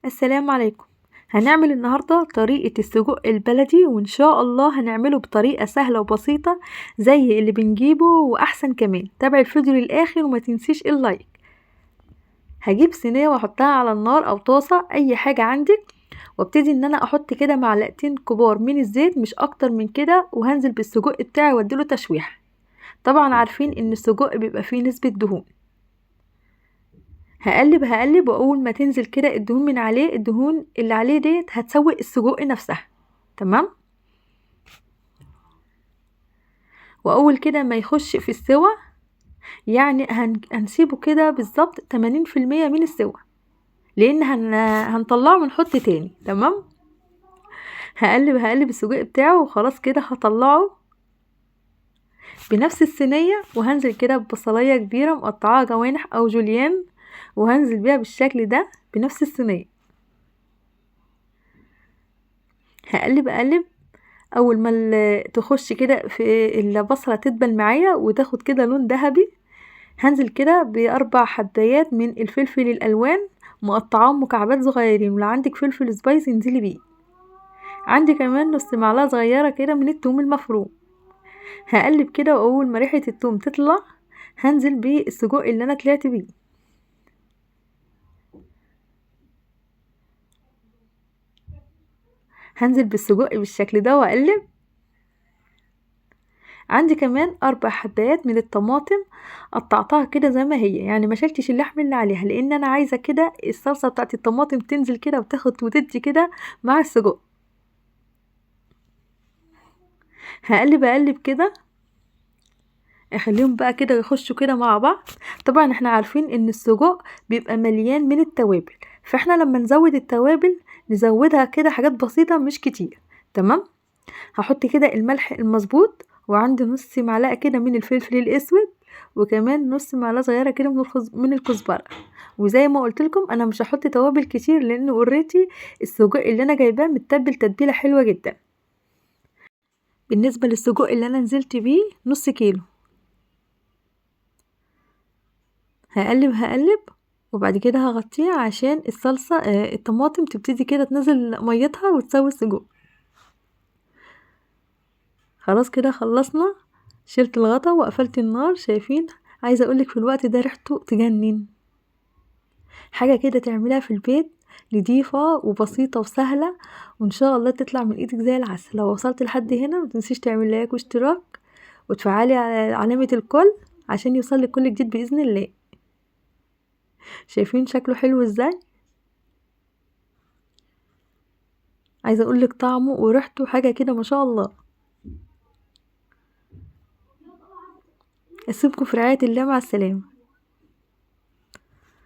السلام عليكم. هنعمل النهاردة طريقة السجق البلدي، وإن شاء الله هنعمله بطريقة سهلة وبسيطة زي اللي بنجيبه وأحسن كمان. تابع الفيديو للآخر وما تنسيش اللايك. هجيب صينية واحطها على النار أو طاسة أي حاجة عندك، وابتدي ان انا احط كده معلقتين كبار من الزيت مش اكتر من كده، وهنزل بالسجق بتاعي واديله تشويح. طبعا عارفين ان السجق بيبقى فيه نسبة دهون. هقلب واول ما تنزل كده الدهون من عليه، الدهون اللي عليه ديت هتسوي السجق نفسها. تمام. واول كده ما يخش في السوا، يعني هنسيبه كده بالظبط 80% من السوا، لان هنطلعه ونحط تاني. تمام. هقلب السجق بتاعه وخلاص كده هطلعه بنفس الصينية، وهنزل كده ببصلاية كبيرة مقطعاها جوانح او جوليان، وهنزل بيها بالشكل ده بنفس الصينية. هقلب اول ما تخش كده في البصلة تدبل معايا وتاخد كده لون ذهبي، هنزل كده باربع حبايات من الفلفل الالوان مقطعاهم مكعبات صغيرين، ولو عندك فلفل سبايسي انزلي بيه. عندي كمان نص معلقة صغيرة كده من الثوم المفروم. هقلب كده، واول ما ريحة الثوم تطلع هنزل بالسجق اللي انا طلعت بيه. هنزل بالسجق بالشكل ده واقلب. عندي كمان 4 حبات من الطماطم قطعتها كده زي ما هي، يعني ما شلتش اللحم اللي عليها، لان انا عايزه كده الصلصه بتاعت الطماطم تنزل كده وتاخد وتدي كده مع السجق. هقلب كده، اخليهم بقى كده يخشوا كده مع بعض. طبعا احنا عارفين ان السجق بيبقى مليان من التوابل، فاحنا لما نزود التوابل نزودها كده حاجات بسيطه مش كتير. تمام. هحط كده الملح المظبوط، وعندي نص معلقه كده من الفلفل الاسود، وكمان نص معلقه صغيره كده من الكزبره. وزي ما قلت لكم انا مش هحط توابل كتير، لان اوريدي السجق اللي انا جايباه متبل تتبيله حلوه جدا. بالنسبه للسجق اللي انا نزلت بيه نص كيلو. هقلب وبعد كده هغطيه عشان الصلصه الطماطم تبتدي كده تنزل ميتها وتسوي السجق. خلاص كده خلصنا. شلت الغطا وقفلت النار. شايفين؟ عايزه اقولك في الوقت ده ريحته تجنن. حاجه كده تعملها في البيت، نضيفه وبسيطه وسهله، وان شاء الله تطلع من ايدك زي العسل. لو وصلت لحد هنا متنسيش تعمل لايك واشتراك وتفعلي على علامه الكل عشان يوصلك كل جديد باذن الله. شايفين شكله حلو ازاي؟ عايزه اقولك طعمه وريحته حاجه كده ما شاء الله. اسيبكم في رعايه الله. مع السلامه.